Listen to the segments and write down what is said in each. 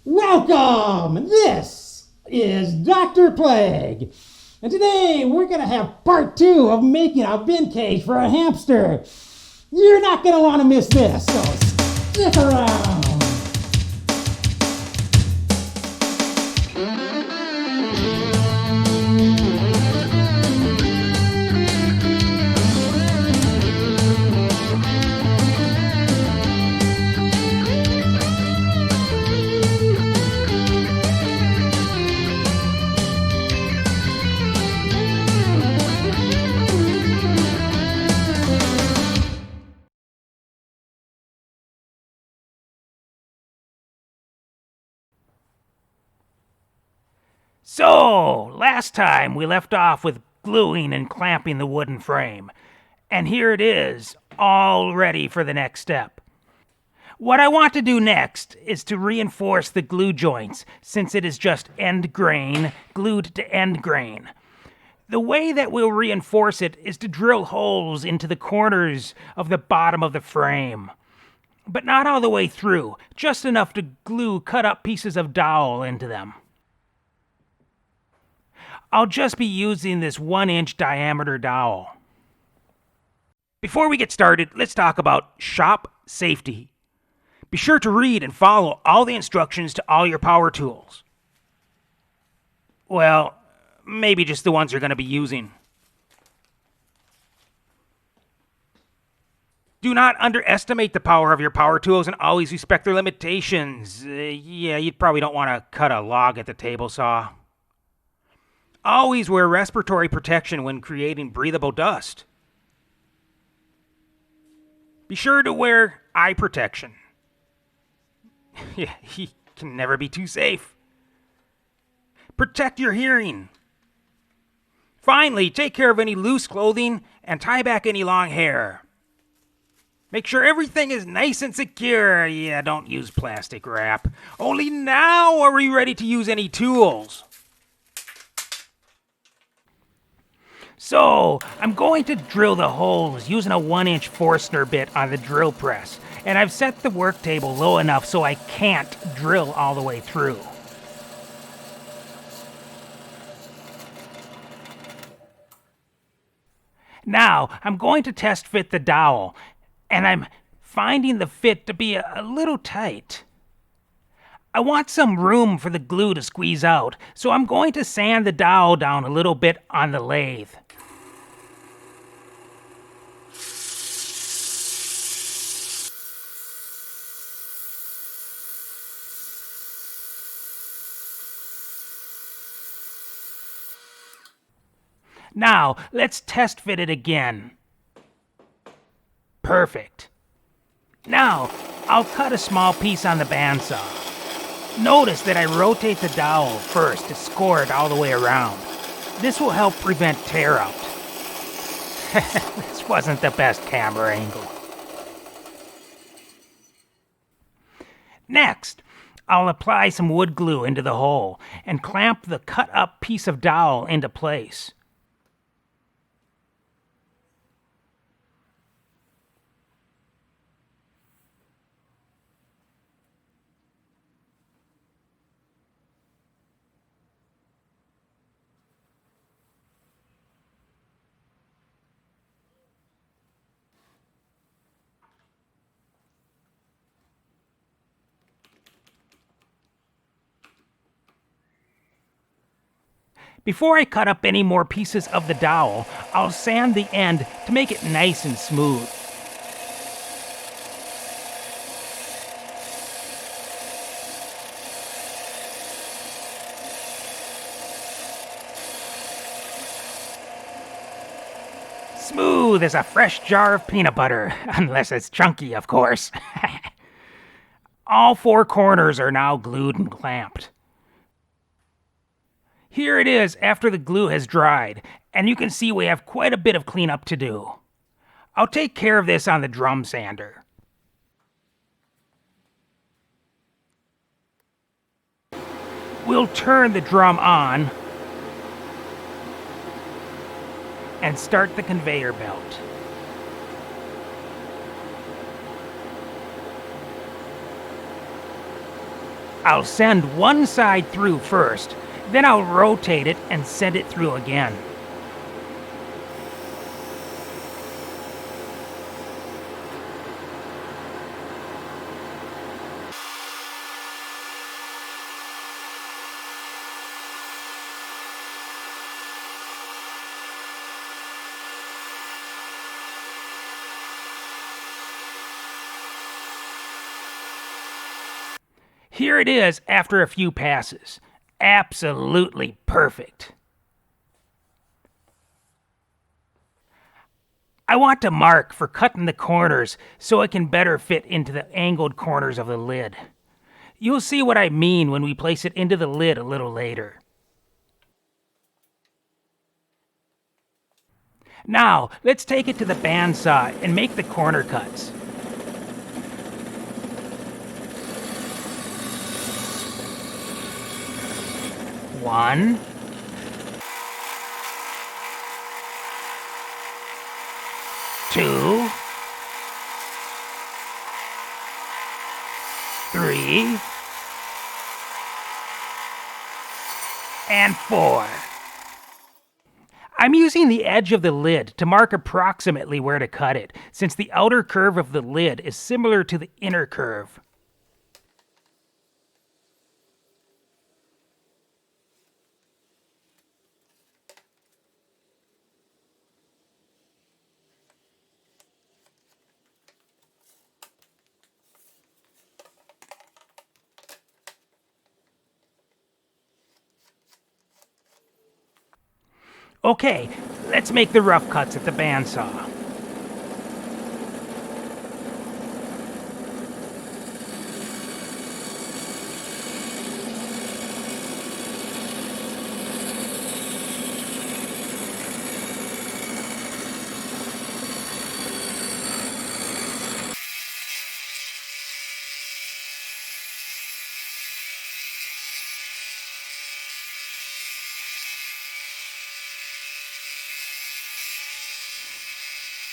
Welcome! This is Dr. Plague. And today we're going to have part 2 of making a bin cage for a hamster. You're not going to want to miss this, so stick around. So, last time we left off with gluing and clamping the wooden frame. And here it is, all ready for the next step. What I want to do next is to reinforce the glue joints, since it is just end grain glued to end grain. The way that we'll reinforce it is to drill holes into the corners of the bottom of the frame. But not all the way through, just enough to glue cut up pieces of dowel into them. I'll just be using this 1-inch diameter dowel. Before we get started, let's talk about shop safety. Be sure to read and follow all the instructions to all your power tools. Well, maybe just the ones you're going to be using. Do not underestimate the power of your power tools and always respect their limitations. You probably don't want to cut a log at the table saw. Always wear respiratory protection when creating breathable dust. Be sure to wear eye protection. You can never be too safe. Protect your hearing. Finally, take care of any loose clothing and tie back any long hair. Make sure everything is nice and secure. Don't use plastic wrap. Only now are we ready to use any tools. So, I'm going to drill the holes using a 1-inch Forstner bit on the drill press, and I've set the work table low enough so I can't drill all the way through. Now, I'm going to test fit the dowel, and I'm finding the fit to be a little tight. I want some room for the glue to squeeze out, so I'm going to sand the dowel down a little bit on the lathe. Now, let's test fit it again. Perfect. Now, I'll cut a small piece on the bandsaw. Notice that I rotate the dowel first to score it all the way around. This will help prevent tear out. This wasn't the best camera angle. Next, I'll apply some wood glue into the hole and clamp the cut up piece of dowel into place. Before I cut up any more pieces of the dowel, I'll sand the end to make it nice and smooth. Smooth as a fresh jar of peanut butter, unless it's chunky, of course. All 4 corners are now glued and clamped. Here it is after the glue has dried, and you can see we have quite a bit of cleanup to do. I'll take care of this on the drum sander. We'll turn the drum on and start the conveyor belt. I'll send one side through first, then I'll rotate it and send it through again. Here it is after a few passes. Absolutely perfect. I want to mark for cutting the corners so it can better fit into the angled corners of the lid. You'll see what I mean when we place it into the lid a little later. Now, let's take it to the bandsaw and make the corner cuts. One, two, three, and four. I'm using the edge of the lid to mark approximately where to cut it, since the outer curve of the lid is similar to the inner curve. Okay, let's make the rough cuts at the bandsaw.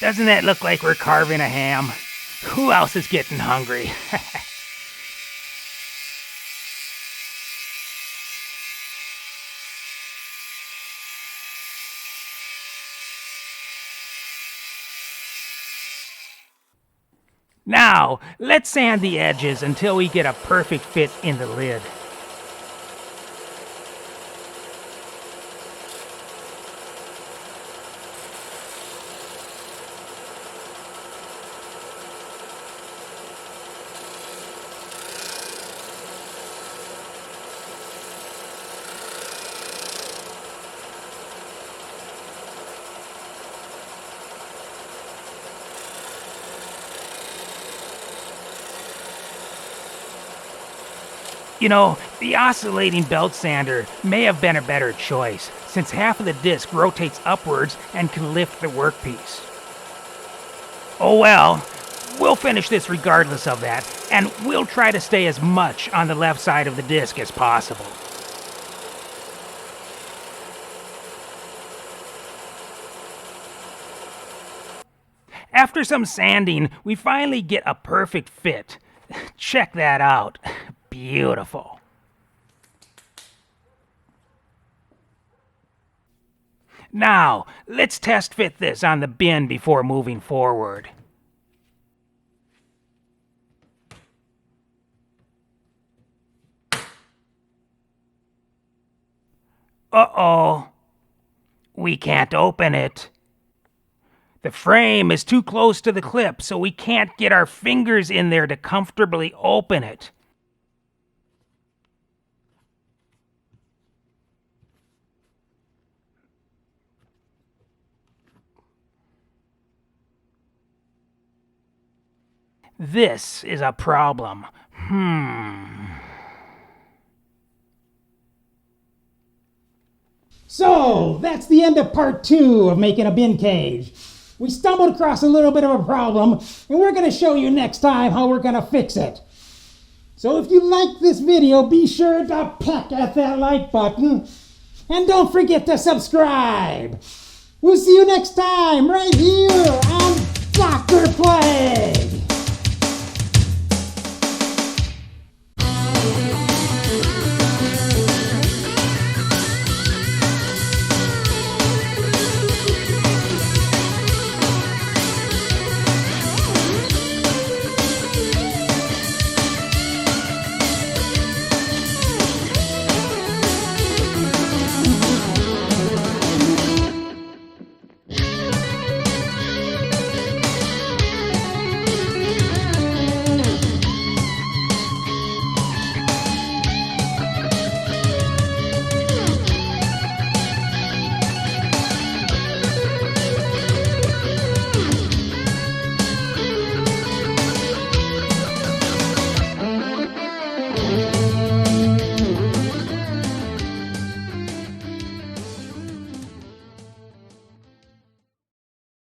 Doesn't that look like we're carving a ham? Who else is getting hungry? Now, let's sand the edges until we get a perfect fit in the lid. You know, the oscillating belt sander may have been a better choice, since half of the disc rotates upwards and can lift the workpiece. Oh well, we'll finish this regardless of that, and we'll try to stay as much on the left side of the disc as possible. After some sanding, we finally get a perfect fit. Check that out. Beautiful. Now, let's test fit this on the bin before moving forward. Uh-oh. We can't open it. The frame is too close to the clip, so we can't get our fingers in there to comfortably open it. This is a problem. So, that's the end of part 2 of making a bin cage. We stumbled across a little bit of a problem, and we're going to show you next time how we're going to fix it. So if you like this video, be sure to peck at that like button, and don't forget to subscribe. We'll see you next time, right here on Dr. Plague.